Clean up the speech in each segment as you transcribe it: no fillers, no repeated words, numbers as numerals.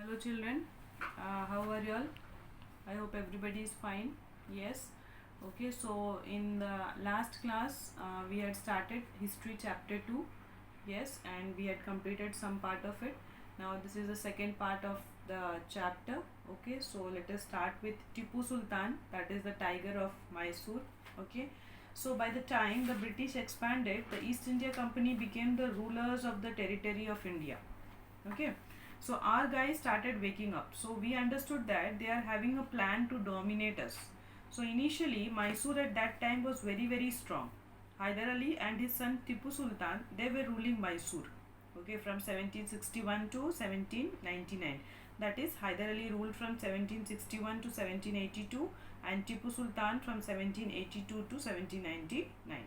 Hello children, how are you all? I hope everybody is fine. Yes. Okay, so in the last class we had started history chapter 2. Yes, and we had completed some part of it. Now this is the second part of the chapter. Okay, so let us start with Tipu Sultan, that is the tiger of Mysore. Okay, so by the time the British expanded, the East India Company became the rulers of the territory of India. Okay, so our guys started waking up, so we understood that they are having a plan to dominate us. So initially Mysore at that time was very strong. Hyder Ali and his son Tipu Sultan, they were ruling Mysore, okay, from 1761 to 1799. That is, Hyder Ali ruled from 1761 to 1782 and Tipu Sultan from 1782 to 1799.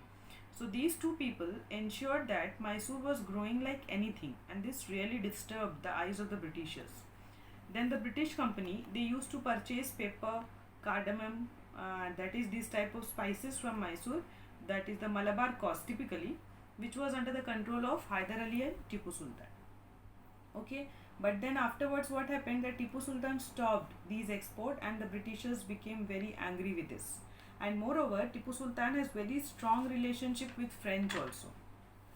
So these two people ensured that Mysore was growing like anything, and this really disturbed the eyes of the Britishers. Then the British company, they used to purchase pepper, cardamom, that is these type of spices from Mysore, that is the Malabar coast typically, which was under the control of Hyder Ali and Tipu Sultan. Okay, but then afterwards what happened, that Tipu Sultan stopped these export and the Britishers became very angry with this. And moreover, Tipu Sultan has very strong relationship with French also.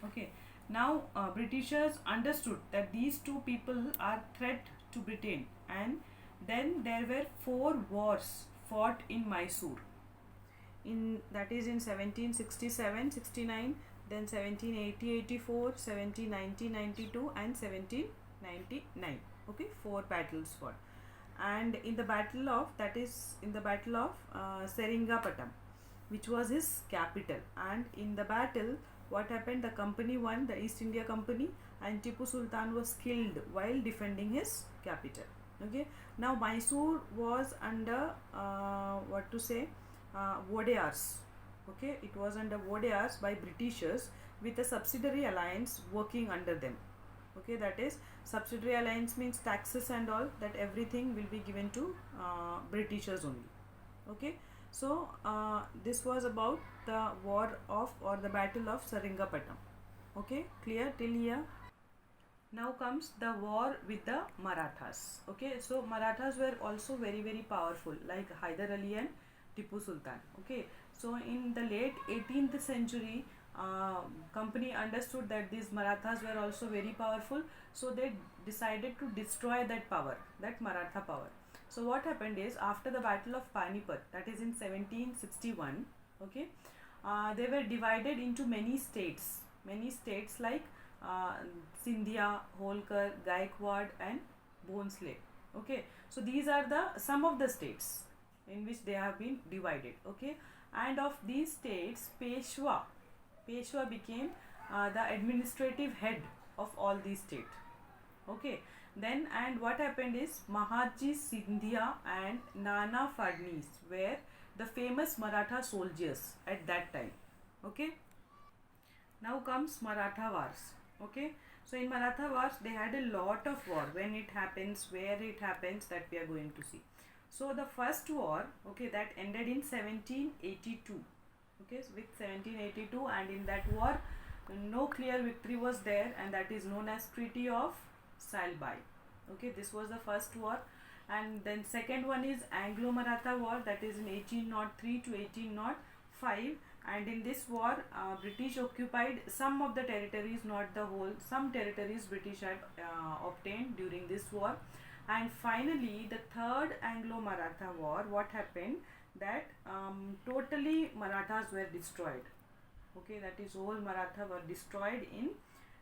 Okay, now Britishers understood that these two people are threat to Britain, and then there were 4 wars fought in Mysore. In that is in 1767-69, then 1780-84, 1790-92 and 1799. Okay, 4 battles fought. And in the battle of, that is in the battle of Seringapatam, which was his capital, and in the battle what happened, the company won, the East India Company, and Tipu Sultan was killed while defending his capital. Okay, now Mysore was under what to say, Wadeyars. Okay, it was under Wadeyars by Britishers with a subsidiary alliance working under them. Okay, that is, subsidiary alliance means taxes and all, that everything will be given to Britishers only. Okay, so this was about the war of, or the battle of Seringapatam. Okay, clear till here? Now comes the war with the Marathas. Okay, so Marathas were also very powerful, like Hyder Ali and Tipu Sultan. Okay, so in the late 18th century, company understood that these Marathas were also very powerful, so they decided to destroy that power, that Maratha power. So what happened is, after the battle of Panipat, that is in 1761, okay, they were divided into many states like Sindhia, Holkar, Gaikwad and Bhonsle. Okay, so these are the some of the states in which they have been divided. Okay, and of these states, Peshwa became the administrative head of all these states. Okay, then, and what happened is, Mahatji Sindhia and Nana Fadnis were the famous Maratha soldiers at that time. Okay, now comes Maratha wars. Okay, so in Maratha wars they had a lot of war. When it happens, where it happens, that we are going to see. So the first war, okay, that ended in 1782. Okay, so with 1782, and in that war no clear victory was there, and that is known as Treaty of Salbai. Okay, this was the first war. And then second one is Anglo-Maratha war, that is in 1803 to 1805, and in this war British occupied some of the territories, not the whole, some territories British had obtained during this war. And finally the third Anglo-Maratha war, what happened, that totally Marathas were destroyed. Okay, that is, whole Maratha were destroyed in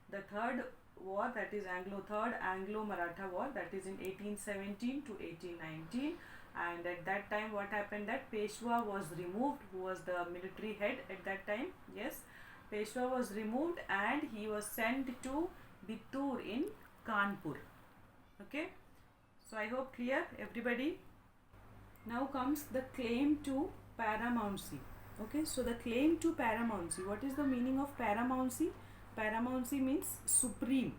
the third war, that is third Anglo-Maratha war, that is in 1817 to 1819. And at that time what happened, that Peshwa was removed, who was the military head at that time. Yes, Peshwa was removed and he was sent to Bittur in Kanpur. Okay, so I hope clear everybody. Now comes the claim to paramountcy. Okay, so the claim to paramountcy, what is the meaning of paramountcy? Paramountcy means supreme.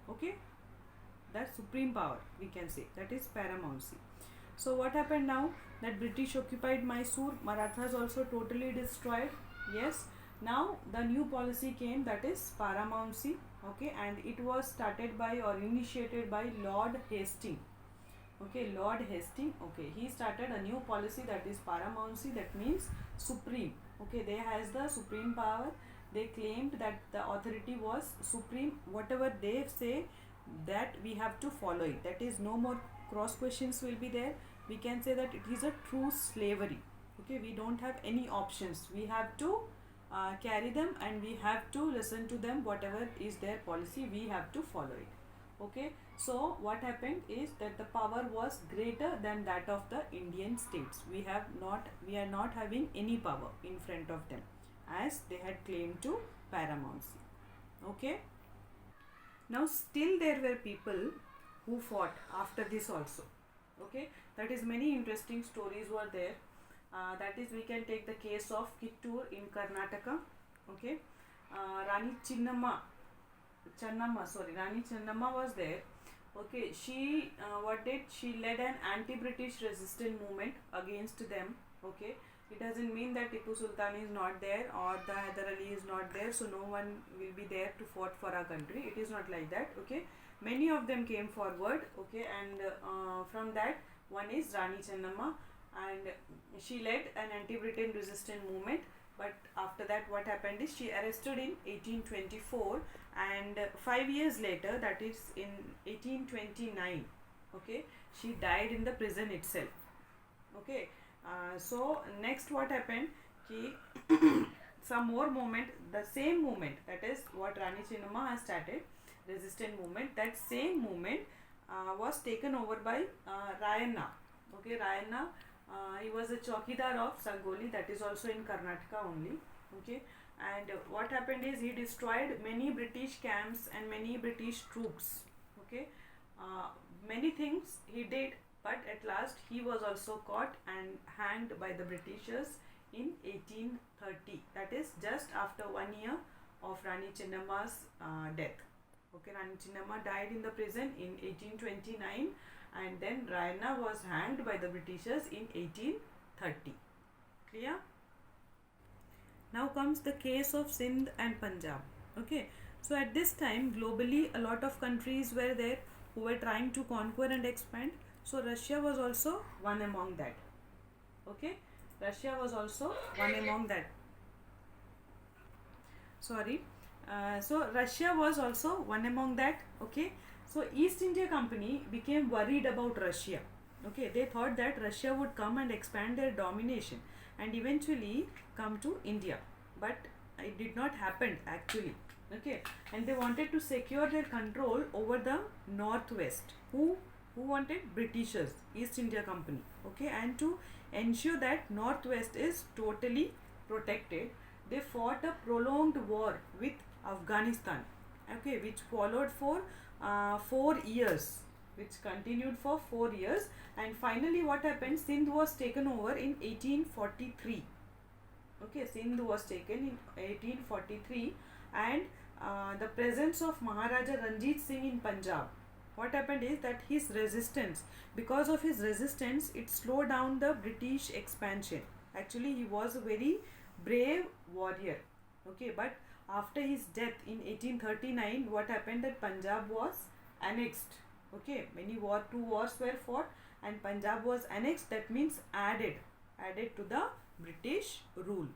Okay, that supreme power we can say, that is paramountcy. So what happened now, that British occupied Mysore, Marathas also totally destroyed. Yes, now the new policy came, that is paramountcy. Okay, and it was started by, or initiated by, Lord Hastings. Okay, Lord Hastings. Okay, he started a new policy, that is paramountcy, that means supreme. Okay, they has the supreme power. They claimed that the authority was supreme. Whatever they say, that we have to follow it. That is, no more cross questions will be there. We can say that it is a true slavery. Okay, we don't have any options. We have to carry them, and we have to listen to them. Whatever is their policy, we have to follow it. Okay, so what happened is that the power was greater than that of the Indian states. We are not having any power in front of them, as they had claimed to paramountcy. Okay, now still there were people who fought after this also. Okay, that is, many interesting stories were there. That is, we can take the case of Kittur in Karnataka. Okay, Rani Rani Channamma was there. Okay, she what did she led an anti-British resistance movement against them. Okay, it doesn't mean that Tipu Sultan is not there or the Hyder Ali is not there, so no one will be there to fight for our country. It is not like that. Okay, many of them came forward. Okay, and from that, one is Rani Channamma, and she led an anti-Britain resistance movement. But after that, what happened is she arrested in 1824, and 5 years later, that is in 1829, okay, she died in the prison itself. Okay, so next what happened, ki some more movement, the same movement, that is what Rani Channamma has started, resistance movement, that same movement was taken over by Rayanna. Okay, Rayanna, he was a chowkidar of Sangoli, that is also in Karnataka only. Okay, and what happened is he destroyed many British camps and many British troops. Okay, many things he did, but at last he was also caught and hanged by the Britishers in 1830. That is just after 1 year of Rani Channamma's death. Okay, Rani Channamma died in the prison in 1829, and then Rayanna was hanged by the Britishers in 1830. Clear? Now comes the case of Sindh and Punjab. Okay, so at this time globally a lot of countries were there who were trying to conquer and expand. So Russia was also one among that. Okay, Russia was also one among that. Sorry. So Russia was also one among that. Okay, so East India Company became worried about Russia. Okay, they thought that Russia would come and expand their domination and eventually come to India, but it did not happen actually. Okay, and they wanted to secure their control over the northwest. Who wanted? Britishers, East India Company. Okay, and to ensure that northwest is totally protected, they fought a prolonged war with Afghanistan. Okay, which followed for 4 years, which continued for 4 years, and finally what happened, Sindh was taken over in 1843. Okay, Sindh was taken in 1843, and the presence of Maharaja Ranjit Singh in Punjab, what happened is that his resistance, because of his resistance, it slowed down the British expansion. Actually, he was a very brave warrior. Okay, but after his death in 1839, what happened, that Punjab was annexed. Okay, two wars were fought, and Punjab was annexed. That means added to the British rule.